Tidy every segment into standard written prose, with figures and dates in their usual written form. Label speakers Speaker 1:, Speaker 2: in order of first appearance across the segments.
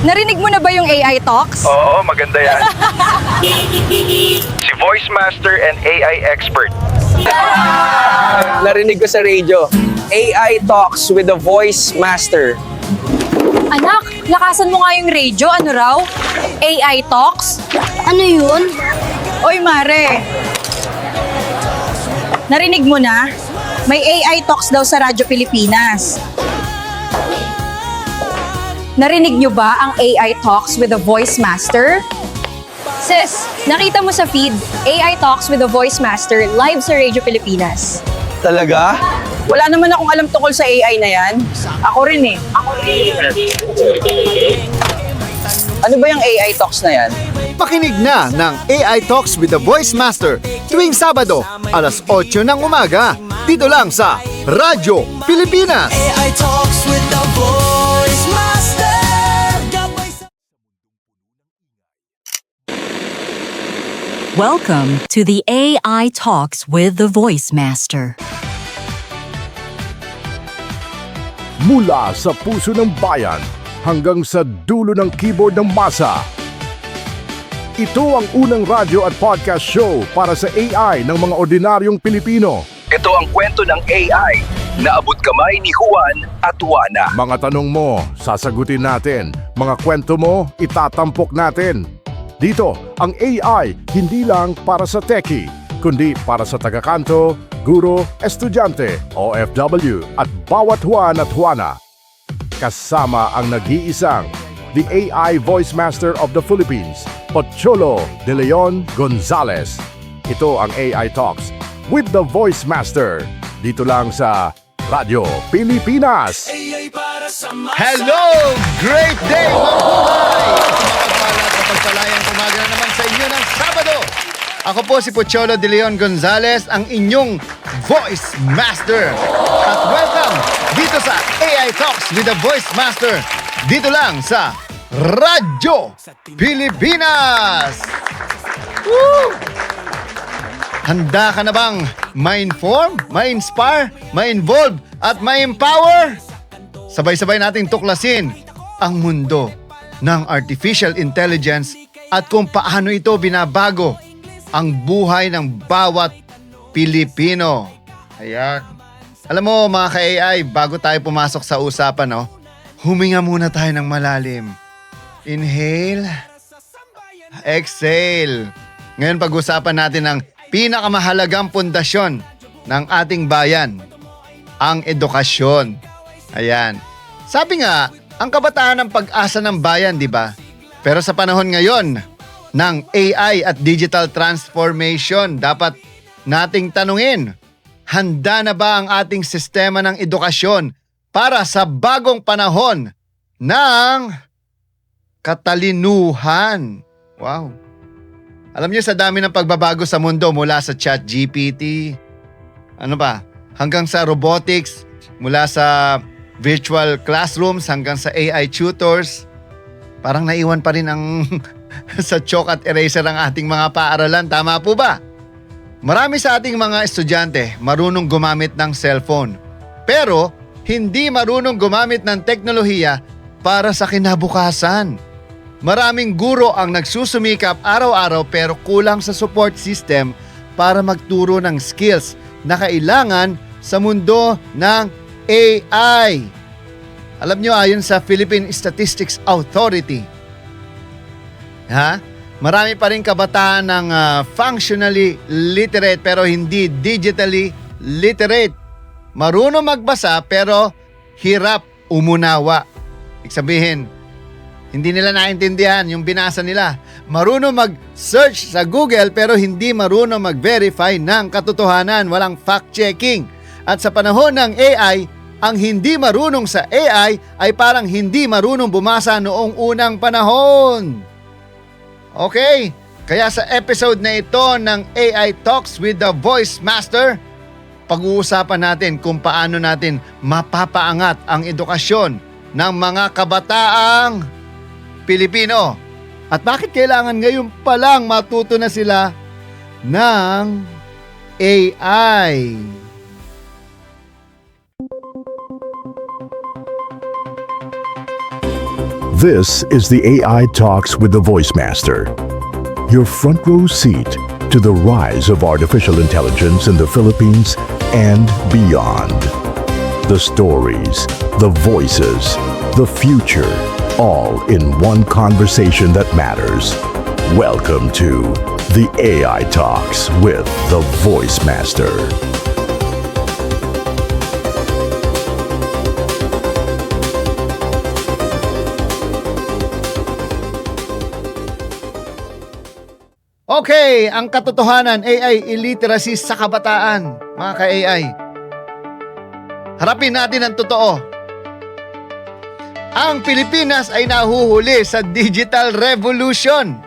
Speaker 1: Narinig mo na ba yung AI Talks?
Speaker 2: Oo, maganda yan. Si Voice Master and AI Expert.
Speaker 3: Narinig ko sa radio, AI Talks with the Voice Master.
Speaker 1: Anak, lakasan mo nga yung radio. Ano raw? AI Talks?
Speaker 4: Ano yun?
Speaker 1: Oy, Mare. Narinig mo na? May AI Talks daw sa Radyo Pilipinas. Narinig nyo ba ang AI Talks with the Voice Master? Sis, nakita mo sa feed, AI Talks with the Voice Master live sa Radio Pilipinas.
Speaker 3: Talaga? Wala naman akong alam tungkol sa AI na yan. Ako rin eh. Ano ba yung AI Talks na yan?
Speaker 5: Pakinig na ng AI Talks with the Voice Master tuwing Sabado, alas 8 ng umaga, dito lang sa Radyo Pilipinas.
Speaker 6: AI Talks with the Voice Master.
Speaker 7: Welcome to the AI Talks with the Voice Master.
Speaker 8: Mula sa puso ng bayan hanggang sa dulo ng keyboard ng masa. Ito ang unang radyo at podcast show para sa AI ng mga ordinaryong Pilipino.
Speaker 2: Ito ang kwento ng AI na abot kamay ni Juan at Juana.
Speaker 8: Mga tanong mo, sasagutin natin. Mga kwento mo, itatampok natin. Dito, ang AI hindi lang para sa techie, kundi para sa tagakanto, guro, estudyante, OFW at bawat Juan at Juana. Kasama ang nag-iisang, the AI Voice Master of the Philippines, Pocholo De Leon Gonzales. Ito ang AI Talks with the Voice Master. Dito lang sa Radyo Pilipinas.
Speaker 5: Hello! Great day, mabuhay! Mapagpalat at pagpalayang umaga na naman sa inyo ng Sabado. Ako po si Pocholo De Leon Gonzales, ang inyong Voice Master. At welcome dito sa AI Talks with the Voice Master. Dito lang sa Radyo Pilipinas. Woo! Handa ka na bang ma-inform, ma-inspire, ma-involve at ma-empower? Sabay-sabay nating tuklasin ang mundo ng artificial intelligence at kung paano ito binabago ang buhay ng bawat Pilipino. Ayan. Alam mo mga ka-AI, bago tayo pumasok sa usapan, huminga muna tayo ng malalim. Inhale. Exhale. Ngayon pag-usapan natin ang pinakamahalagang pundasyon ng ating bayan, ang edukasyon. Ayan. Sabi nga, ang kabataan ang pag-asa ng bayan, di ba? Pero sa panahon ngayon ng AI at digital transformation, dapat nating tanungin, handa na ba ang ating sistema ng edukasyon para sa bagong panahon ng katalinuhan? Wow. Alam niyo, sa dami ng pagbabago sa mundo mula sa ChatGPT, hanggang sa robotics, mula sa virtual classrooms hanggang sa AI tutors, parang naiwan pa rin ang sa chalk at eraser ang ating mga paaralan. Tama po ba? Marami sa ating mga estudyante marunong gumamit ng cellphone, pero hindi marunong gumamit ng teknolohiya para sa kinabukasan. Maraming guro ang nagsusumikap araw-araw pero kulang sa support system para magturo ng skills na kailangan sa mundo ng AI. Alam nyo, ayon sa Philippine Statistics Authority, marami pa rin kabataan ng functionally literate pero hindi digitally literate. Marunong magbasa pero hirap umunawa. Ibig sabihin, hindi nila naintindihan yung binasa nila. Marunong mag-search sa Google pero hindi marunong mag-verify ng katotohanan. Walang fact-checking. At sa panahon ng AI, ang hindi marunong sa AI ay parang hindi marunong bumasa noong unang panahon. Okay? Kaya sa episode na ito ng AI Talks with the Voice Master, pag-uusapan natin kung paano natin mapapaangat ang edukasyon ng mga kabataang Pilipino. At bakit kailangan ngayon pa lang matuto na sila ng AI?
Speaker 8: This is the AI Talks with the Voice Master. Your front row seat to the rise of artificial intelligence in the Philippines and beyond. The stories, the voices, the future, all in one conversation that matters. Welcome to the AI Talks with the Voice Master.
Speaker 5: Okay, ang katotohanan, AI illiteracy sa kabataan, mga ka-AI. Harapin natin ang totoo. Ang Pilipinas ay nahuhuli sa digital revolution.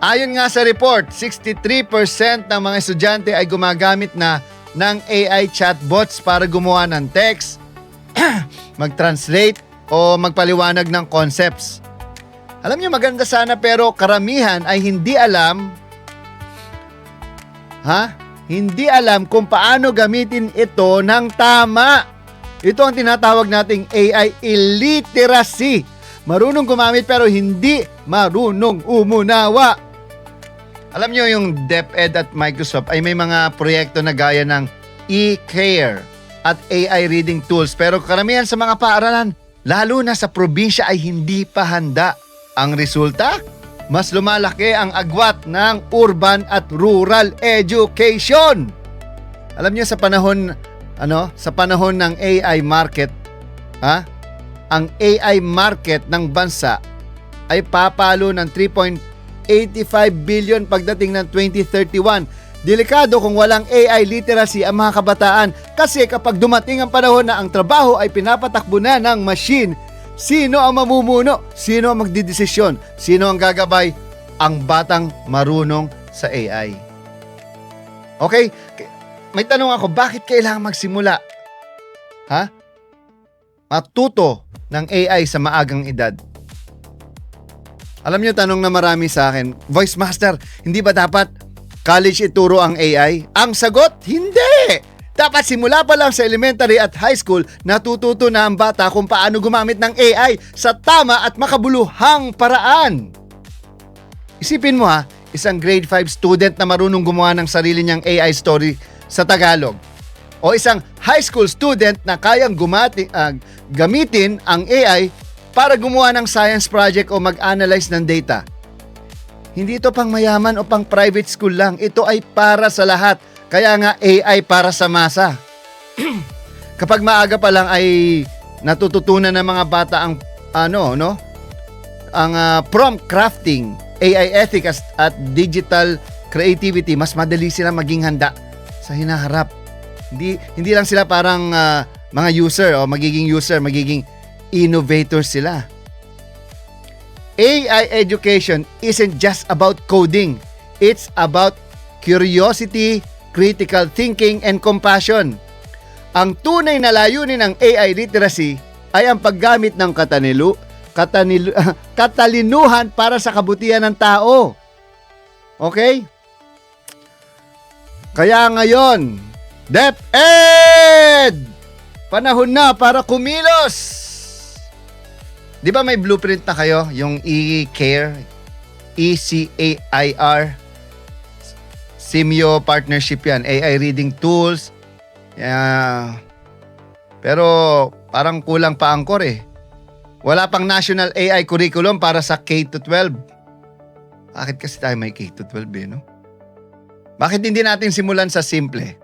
Speaker 5: Ayon nga sa report, 63% ng mga estudyante ay gumagamit na ng AI chatbots para gumawa ng text, mag-translate o magpaliwanag ng concepts. Alam niyo, maganda sana pero karamihan ay hindi alam kung paano gamitin ito ng tama. Ito ang tinatawag nating AI illiteracy. Marunong gumamit pero hindi marunong umunawa. Alam niyo, yung DepEd at Microsoft ay may mga proyekto na gaya ng e-care at AI reading tools, pero karamihan sa mga paaralan, lalo na sa probinsya, ay hindi pa handa. Ang resulta, mas lumalaki ang agwat ng urban at rural education. Alam niyo, sa panahon ng AI market, ang AI market ng bansa ay papalo ng 3.85 billion pagdating ng 2031. Delikado kung walang AI literacy ang mga kabataan, kasi kapag dumating ang panahon na ang trabaho ay pinapatakbo na ng machine, sino ang mamumuno? Sino ang magdidesisyon? Sino ang gagabay? Ang batang marunong sa AI. Okay? May tanong ako, bakit kailangan magsimula? Matuto ng AI sa maagang edad. Alam niyo, tanong na marami sa akin, Voice Master, hindi ba dapat college ituro ang AI? Ang sagot, hindi! Dapat simula pa lang sa elementary at high school, natututo na ang bata kung paano gumamit ng AI sa tama at makabuluhang paraan. Isipin mo isang grade 5 student na marunong gumawa ng sarili niyang AI story sa Tagalog. O isang high school student na kayang gamitin ang AI para gumawa ng science project o mag-analyze ng data. Hindi ito pang mayaman o pang private school lang. Ito ay para sa lahat. Kaya nga AI para sa masa. Kapag maaga pa lang ay natututunan ng mga bata ang prompt crafting, AI ethics at digital creativity, mas madali sila maging handa sa hinaharap. Hindi lang sila parang mga user, magiging innovator sila. AI education isn't just about coding. It's about curiosity, critical thinking, and compassion. Ang tunay na layunin ng AI literacy ay ang paggamit ng katalinuhan para sa kabutihan ng tao. Okay? Kaya ngayon, DepEd! Panahon na para kumilos! Di ba may blueprint na kayo? Yung e-care, ECAIR, Simyo partnership yan, AI reading tools. Pero parang kulang pa angkor Wala pang national AI curriculum para sa K-12. Bakit kasi tayo may K-12 no? Bakit hindi natin simulan sa simple?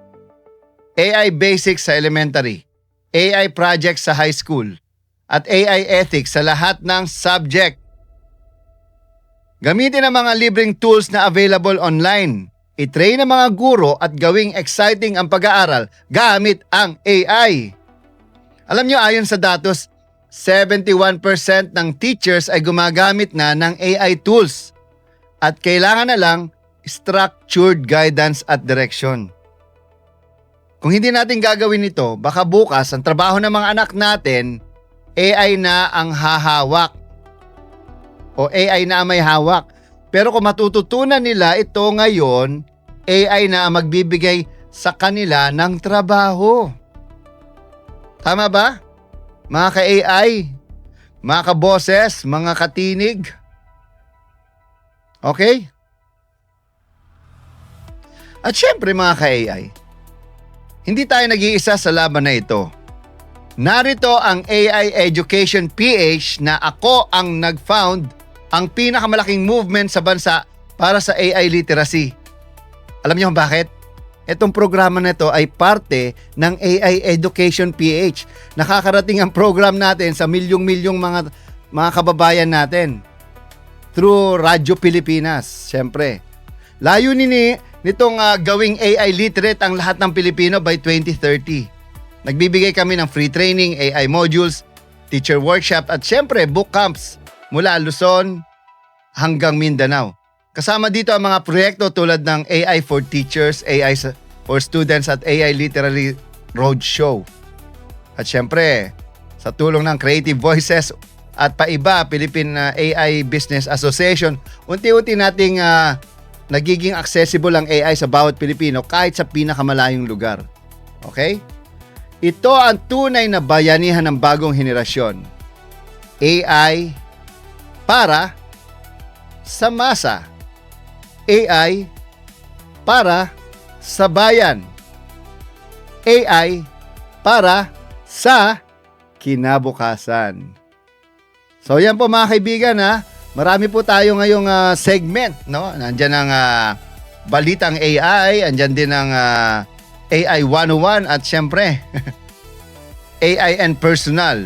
Speaker 5: AI basics sa elementary, AI projects sa high school, at AI ethics sa lahat ng subject. Gamitin ang mga libreng tools na available online. I-train ang mga guro at gawing exciting ang pag-aaral gamit ang AI. Alam nyo, ayon sa datos, 71% ng teachers ay gumagamit na ng AI tools at kailangan na lang structured guidance at direction. Kung hindi natin gagawin ito, baka bukas ang trabaho ng mga anak natin, AI na ang hahawak o AI na ang may hawak. Pero kung matututunan nila ito ngayon, AI na ang magbibigay sa kanila ng trabaho. Tama ba? Mga ka-AI, mga kaboses, mga katinig. Okay? At syempre mga ka-AI, hindi tayo nag-iisa sa laban na ito. Narito ang AI Education PH na ako ang nag-found ang pinakamalaking movement sa bansa para sa AI literacy. Alam niyo kung bakit? Itong programa na ito ay parte ng AI Education PH. Nakakarating ang program natin sa milyong-milyong mga kababayan natin through Radyo Pilipinas, syempre. Layunin nitong gawing AI literate ang lahat ng Pilipino by 2030. Nagbibigay kami ng free training, AI modules, teacher workshop at syempre book camps mula Luzon hanggang Mindanao. Kasama dito ang mga proyekto tulad ng AI for Teachers, AI for Students at AI Literary Roadshow. At syempre, sa tulong ng Creative Voices at paiba, Philippine AI Business Association, unti-unti nating nagiging accessible ang AI sa bawat Pilipino kahit sa pinakamalayong lugar. Okay? Ito ang tunay na bayanihan ng bagong henerasyon. AI para sa masa. AI para sa bayan. AI para sa kinabukasan. So yan po mga kaibigan ha. Marami po tayo ngayong segment, no? Nandiyan ang balitang AI, andyan din ang AI 101 at syempre AI and personal.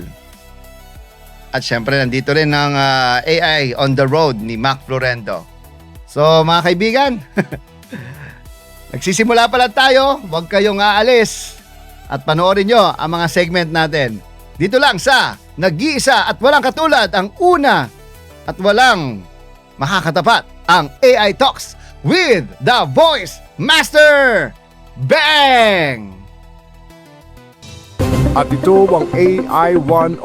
Speaker 5: At syempre nandito rin ang AI on the road ni Mac Florendo. So mga kaibigan, nagsisimula pa lang tayo, huwag kayong aalis at panoorin nyo ang mga segment natin. Dito lang sa nag-iisa at walang katulad, ang una at walang makakatapat, ang AI Talks with the Voice Master! Bang!
Speaker 8: At ito ang AI 101,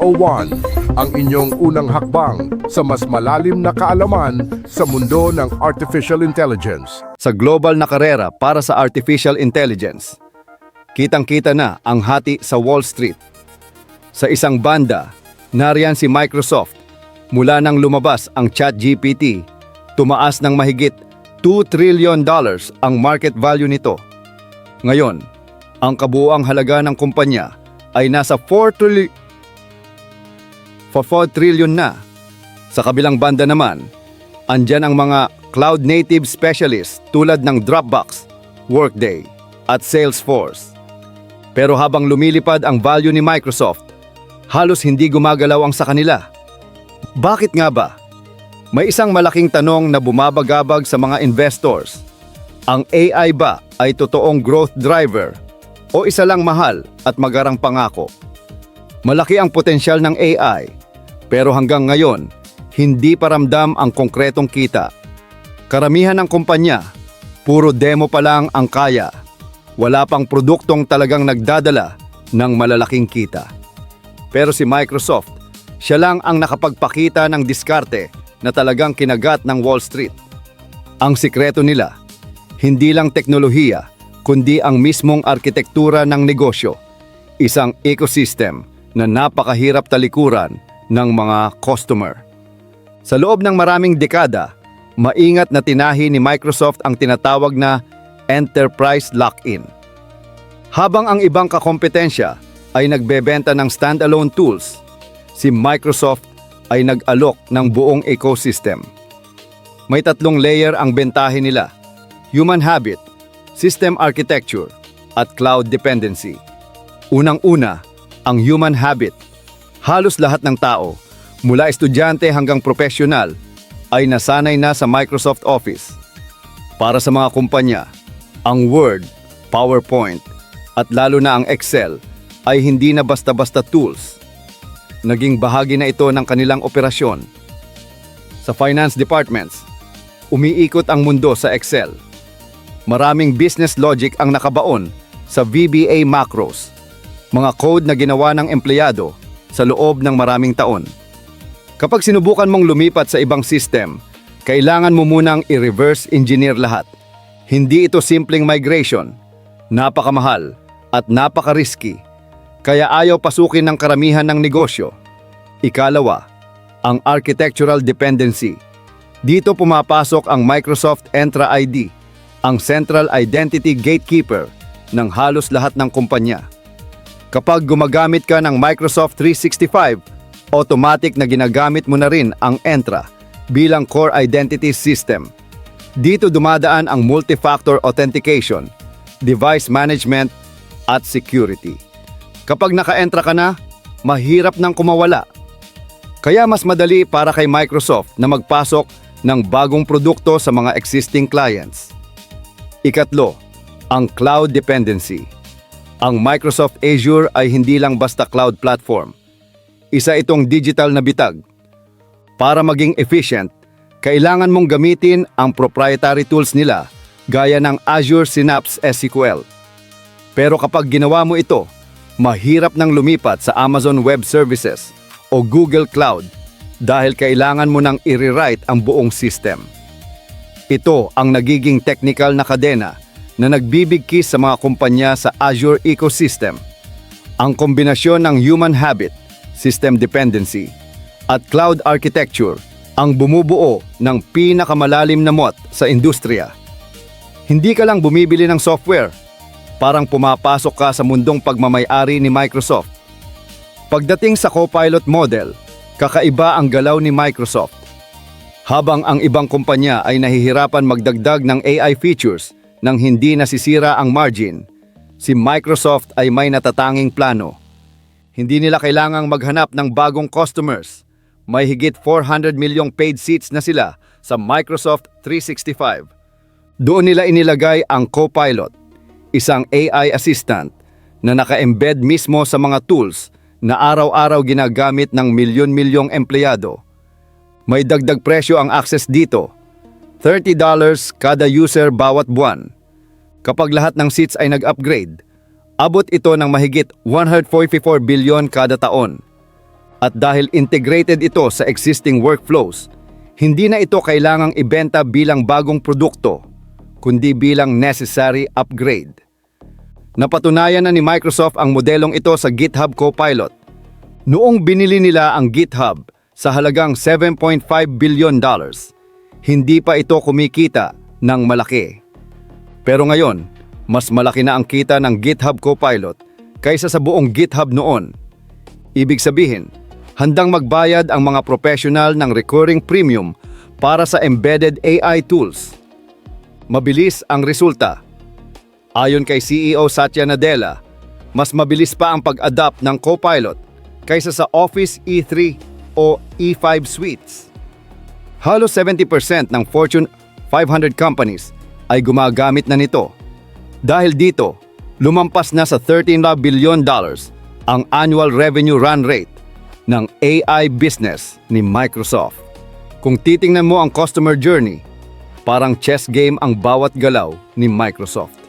Speaker 8: ang inyong unang hakbang sa mas malalim na kaalaman sa mundo ng Artificial Intelligence.
Speaker 4: Sa global na karera para sa Artificial Intelligence, kitang-kita na ang hati sa Wall Street. Sa isang banda, nariyan si Microsoft. Mula nang lumabas ang ChatGPT, tumaas ng mahigit $2 trillion ang market value nito. Ngayon, ang kabuuang halaga ng kumpanya ay nasa 4 trillion na. Sa kabilang banda naman, andyan ang mga cloud native specialists tulad ng Dropbox, Workday at Salesforce. Pero habang lumilipad ang value ni Microsoft, halos hindi gumagalaw ang sa kanila. Bakit nga ba? May isang malaking tanong na bumabagabag sa mga investors. Ang AI ba ay totoong growth driver o isa lang mahal at magarang pangako? Malaki ang potensyal ng AI, pero hanggang ngayon, hindi pa ramdam ang konkretong kita. Karamihan ng kumpanya, puro demo pa lang ang kaya. Wala pang produktong talagang nagdadala ng malalaking kita. Pero si Microsoft, siya lang ang nakapagpakita ng diskarte na talagang kinagat ng Wall Street. Ang sikreto nila, hindi lang teknolohiya, kundi ang mismong arkitektura ng negosyo. Isang ecosystem na napakahirap talikuran ng mga customer. Sa loob ng maraming dekada, maingat na tinahi ni Microsoft ang tinatawag na enterprise lock-in. Habang ang ibang kakompetensya ay nagbebenta ng standalone tools, si Microsoft ay nag-alok ng buong ecosystem. May 3 layer ang bentahe nila: human habit, system architecture, at cloud dependency. Unang-una, ang human habit. Halos lahat ng tao, mula estudyante hanggang profesional, ay nasanay na sa Microsoft Office. Para sa mga kumpanya, ang Word, PowerPoint, at lalo na ang Excel ay hindi na basta-basta tools. Naging bahagi na ito ng kanilang operasyon. Sa finance departments, umiikot ang mundo sa Excel. Maraming business logic ang nakabaon sa VBA macros, mga code na ginawa ng empleyado sa loob ng maraming taon. Kapag sinubukan mong lumipat sa ibang system, kailangan mo munang i-reverse engineer lahat. Hindi ito simpleng migration, napakamahal at napaka-risky, kaya ayaw pasukin ng karamihan ng negosyo. Ikalawa, ang architectural dependency. Dito pumapasok ang Microsoft Entra ID, ang central identity gatekeeper ng halos lahat ng kumpanya. Kapag gumagamit ka ng Microsoft 365, automatic na ginagamit mo na rin ang Entra bilang core identity system. Dito dumadaan ang multi-factor authentication, device management, at security. Kapag naka-Entra ka na, mahirap nang kumawala. Kaya mas madali para kay Microsoft na magpasok ng bagong produkto sa mga existing clients. Ikatlo, ang cloud dependency. Ang Microsoft Azure ay hindi lang basta cloud platform. Isa itong digital na bitag. Para maging efficient, kailangan mong gamitin ang proprietary tools nila gaya ng Azure Synapse SQL. Pero kapag ginawa mo ito, mahirap nang lumipat sa Amazon Web Services o Google Cloud dahil kailangan mo nang i-rewrite ang buong system. Ito ang nagiging technical na kadena na nagbibigkis sa mga kumpanya sa Azure ecosystem. Ang kombinasyon ng human habit, system dependency, at cloud architecture ang bumubuo ng pinakamalalim na moat sa industriya. Hindi ka lang bumibili ng software, parang pumapasok ka sa mundong pagmamay-ari ni Microsoft. Pagdating sa Copilot model, kakaiba ang galaw ni Microsoft. Habang ang ibang kumpanya ay nahihirapan magdagdag ng AI features nang hindi nasisira ang margin, si Microsoft ay may natatanging plano. Hindi nila kailangang maghanap ng bagong customers. May higit 400 milyong paid seats na sila sa Microsoft 365. Doon nila inilagay ang Copilot, isang AI assistant na naka-embed mismo sa mga tools na araw-araw ginagamit ng milyon-milyong empleyado. May dagdag presyo ang access dito, $30 kada user bawat buwan. Kapag lahat ng seats ay nag-upgrade, abot ito ng mahigit 144 billion kada taon. At dahil integrated ito sa existing workflows, hindi na ito kailangang ibenta bilang bagong produkto, kundi bilang necessary upgrade. Napatunayan na ni Microsoft ang modelong ito sa GitHub Copilot. Noong binili nila ang GitHub sa halagang $7.5 billion, hindi pa ito kumikita ng malaki. Pero ngayon, mas malaki na ang kita ng GitHub Copilot kaysa sa buong GitHub noon. Ibig sabihin, handang magbayad ang mga professional ng recurring premium para sa embedded AI tools. Mabilis ang resulta. Ayon kay CEO Satya Nadella, mas mabilis pa ang pag-adapt ng Copilot kaysa sa Office E3 o E5 suites. Halos 70% ng Fortune 500 companies ay gumagamit na nito. Dahil dito, lumampas na sa $13 billion ang annual revenue run rate ng AI business ni Microsoft. Kung titingnan mo ang customer journey, parang chess game ang bawat galaw ni Microsoft.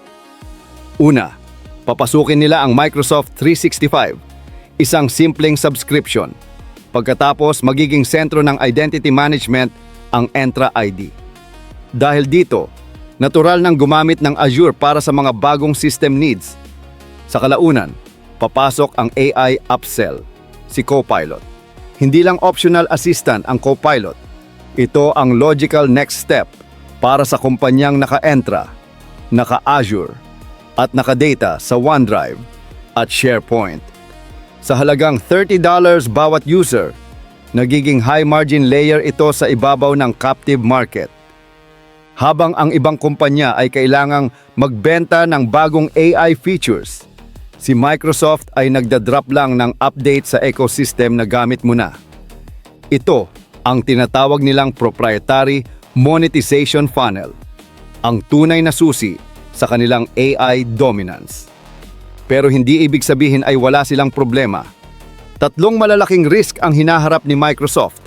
Speaker 4: Una, papasukin nila ang Microsoft 365, isang simpleng subscription. Pagkatapos, magiging sentro ng identity management ang Entra ID. Dahil dito, natural nang gumamit ng Azure para sa mga bagong system needs. Sa kalaunan, papasok ang AI upsell, si Copilot. Hindi lang optional assistant ang Copilot. Ito ang logical next step para sa kumpanyang naka-Entra, naka-Azure, at naka-data sa OneDrive at SharePoint. Sa halagang $30 bawat user, nagiging high-margin layer ito sa ibabaw ng captive market. Habang ang ibang kumpanya ay kailangang magbenta ng bagong AI features, si Microsoft ay nagdadrop lang ng update sa ecosystem na gamit mo na. Ito ang tinatawag nilang proprietary monetization funnel, ang tunay na susi sa kanilang AI dominance. Pero hindi ibig sabihin ay wala silang problema. Tatlong malalaking risk ang hinaharap ni Microsoft.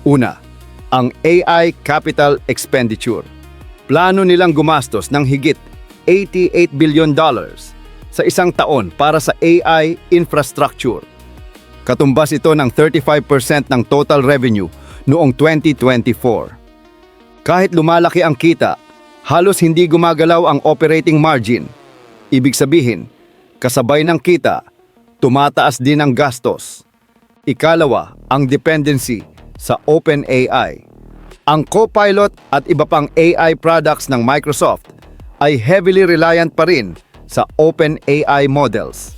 Speaker 4: Una, ang AI capital expenditure. Plano nilang gumastos ng higit $88 billion sa isang taon para sa AI infrastructure. Katumbas ito ng 35% ng total revenue noong 2024. Kahit lumalaki ang kita, halos hindi gumagalaw ang operating margin. Ibig sabihin, kasabay ng kita, tumataas din ang gastos. Ikalawa, ang dependency sa OpenAI. Ang Copilot at iba pang AI products ng Microsoft ay heavily reliant pa rin sa OpenAI models.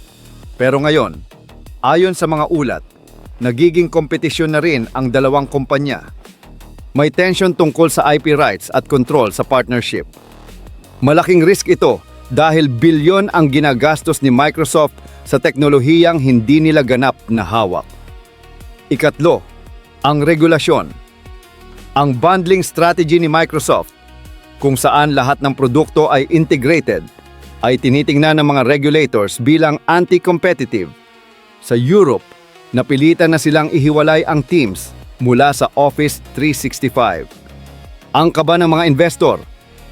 Speaker 4: Pero ngayon, ayon sa mga ulat, nagiging kompetisyon na rin ang dalawang kumpanya. May tension tungkol sa IP rights at control sa partnership. Malaking risk ito dahil bilyon ang ginagastos ni Microsoft sa teknolohiyang hindi nila ganap na hawak. Ikatlo, ang regulasyon. Ang bundling strategy ni Microsoft, kung saan lahat ng produkto ay integrated, ay tinitingnan ng mga regulators bilang anti-competitive. Sa Europe, napilitan na silang ihiwalay ang Teams mula sa Office 365. Ang kaba ng mga investor,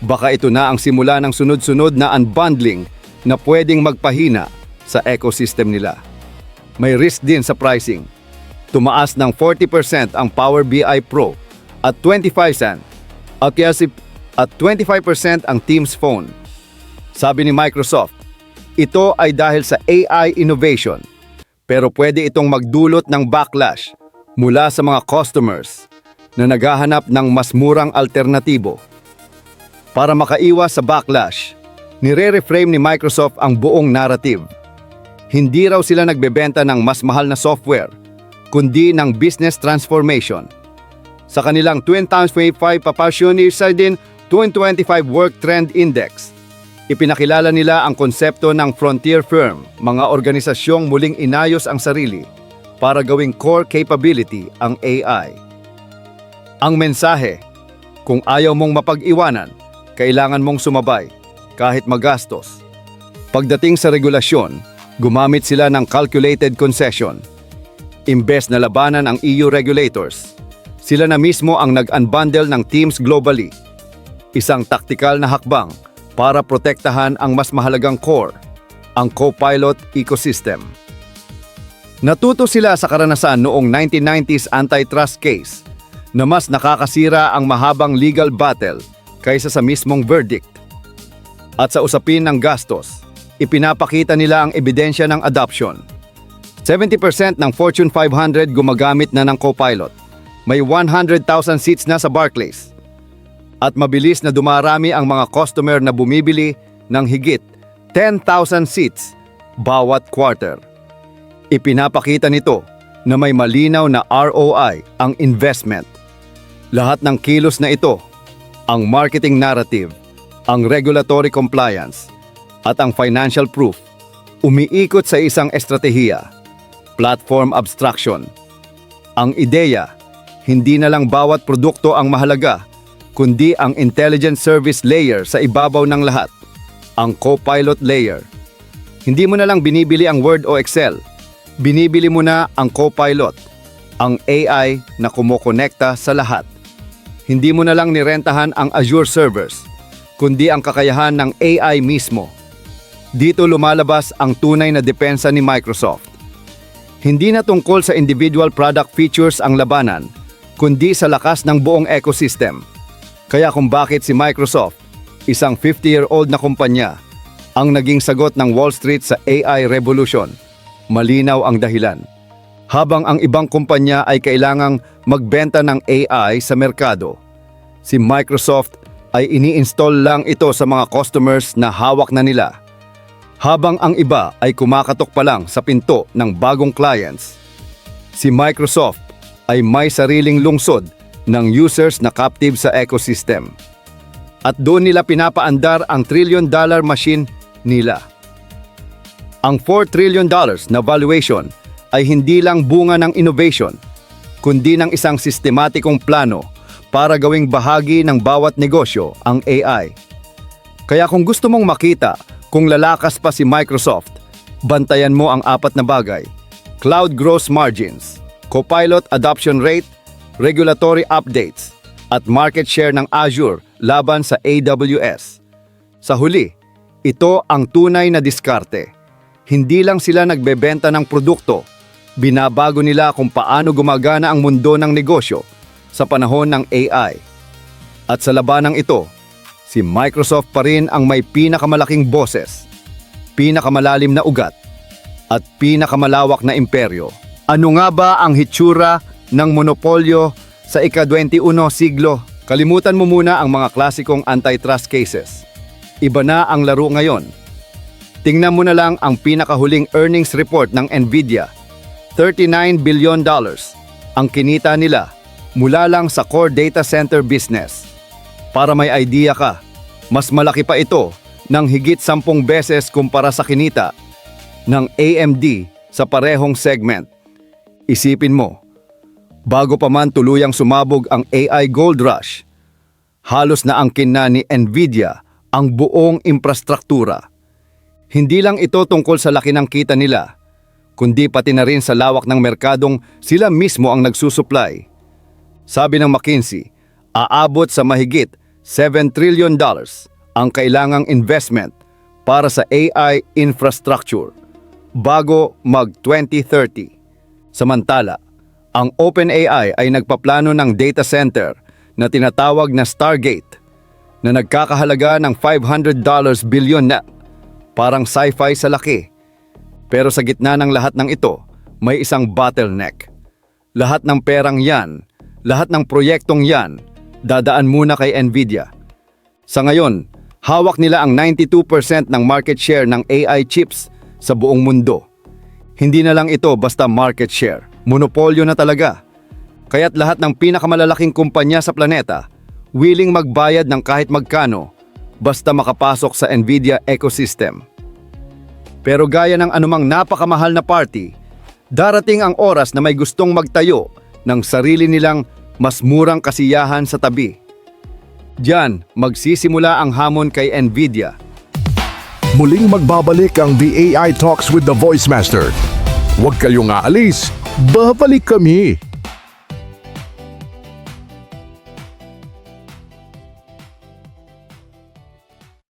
Speaker 4: baka ito na ang simula ng sunod-sunod na unbundling na pwedeng magpahina sa ecosystem nila. May risk din sa pricing. Tumaas ng 40% ang Power BI Pro at 25% at 25% ang Teams Phone. Sabi ni Microsoft, ito ay dahil sa AI innovation, pero pwede itong magdulot ng backlash mula sa mga customers na naghahanap ng mas murang alternatibo. Para makaiwas sa backlash, nire-reframe ni Microsoft ang buong narrative. Hindi raw sila nagbebenta ng mas mahal na software, kundi ng business transformation. Sa kanilang 2025 Papasionier din 2025 Work Trend Index, ipinakilala nila ang konsepto ng frontier firm, mga organisasyong muling inayos ang sarili para gawing core capability ang AI. Ang mensahe, kung ayaw mong mapag-iwanan, kailangan mong sumabay, kahit magastos. Pagdating sa regulasyon, gumamit sila ng calculated concession. Imbes na labanan ang EU regulators, sila na mismo ang nag-unbundle ng Teams globally. Isang taktikal na hakbang para protektahan ang mas mahalagang core, ang Copilot ecosystem. Natuto sila sa karanasan noong 1990s antitrust case na mas nakakasira ang mahabang legal battle kaysa sa mismong verdict. At sa usapin ng gastos, ipinapakita nila ang ebidensya ng adoption. 70% ng Fortune 500 gumagamit na ng Copilot. May 100,000 seats na sa Barclays. At mabilis na dumarami ang mga customer na bumibili ng higit 10,000 seats bawat quarter. Ipinapakita nito na may malinaw na ROI ang investment. Lahat ng kilos na ito, ang marketing narrative, ang regulatory compliance, at ang financial proof, umiikot sa isang estratehiya, platform abstraction. Ang ideya, hindi na lang bawat produkto ang mahalaga, kundi ang intelligent service layer sa ibabaw ng lahat, ang Copilot layer. Hindi mo na lang binibili ang Word o Excel, binibili mo na ang Copilot, ang AI na kumokonekta sa lahat. Hindi mo na lang nirentahan ang Azure servers, kundi ang kakayahan ng AI mismo. Dito lumalabas ang tunay na depensa ni Microsoft. Hindi na tungkol sa individual product features ang labanan, kundi sa lakas ng buong ecosystem. Kaya kung bakit si Microsoft, isang 50-year-old na kumpanya, ang naging sagot ng Wall Street sa AI revolution, malinaw ang dahilan. Habang ang ibang kumpanya ay kailangang magbenta ng AI sa merkado, si Microsoft ay ini-install lang ito sa mga customers na hawak na nila. Habang ang iba ay kumakatok pa lang sa pinto ng bagong clients, si Microsoft ay may sariling lungsod ng users na captive sa ecosystem. At doon nila pinapaandar ang trillion-dollar machine nila. Ang $4 trillion na valuation ay hindi lang bunga ng innovation, kundi ng isang sistematikong plano para gawing bahagi ng bawat negosyo ang AI. Kaya kung gusto mong makita kung lalakas pa si Microsoft, bantayan mo ang 4 na bagay: cloud gross margins, Copilot adoption rate, regulatory updates, at market share ng Azure laban sa AWS. Sa huli, ito ang tunay na diskarte. Hindi lang sila nagbebenta ng produkto, binabago nila kung paano gumagana ang mundo ng negosyo sa panahon ng AI. At sa labanang ito, si Microsoft pa rin ang may pinakamalaking boses, pinakamalalim na ugat, at pinakamalawak na imperyo. Ano nga ba ang hitsura ng monopolyo sa ika-21 siglo. Kalimutan mo muna ang mga klasikong antitrust cases. Iba na ang laro ngayon. Tingnan mo na lang ang pinakahuling earnings report ng Nvidia. $39 billion ang kinita nila mula lang sa core data center business. Para may idea ka, mas malaki pa ito ng higit 10 beses kumpara sa kinita ng AMD sa parehong segment. Isipin mo, bago pa man tuluyang sumabog ang AI gold rush, halos na angkin na ni Nvidia ang buong infrastruktura. Hindi lang ito tungkol sa laki ng kita nila, kundi pati na rin sa lawak ng merkadong sila mismo ang nagsusupply. Sabi ng McKinsey, aabot sa mahigit $7 trillion ang kailangang investment para sa AI infrastructure bago mag-2030. Samantala, ang OpenAI ay nagpaplano ng data center na tinatawag na Stargate na nagkakahalaga ng $500 billion na. Parang sci-fi sa laki. Pero sa gitna ng lahat ng ito, may isang bottleneck. Lahat ng perang yan, lahat ng proyektong yan, dadaan muna kay Nvidia. Sa ngayon, hawak nila ang 92% ng market share ng AI chips sa buong mundo. Hindi na lang ito basta market share, monopolyo na talaga. Kaya't lahat ng pinakamalalaking kumpanya sa planeta, willing magbayad ng kahit magkano, basta makapasok sa Nvidia ecosystem. Pero gaya ng anumang napakamahal na party, darating ang oras na may gustong magtayo ng sarili nilang mas murang kasiyahan sa tabi. Diyan, magsisimula ang hamon kay Nvidia.
Speaker 8: Muling magbabalik ang The AI Talks with the Voice Master. Huwag kayong aalis, babalik kami.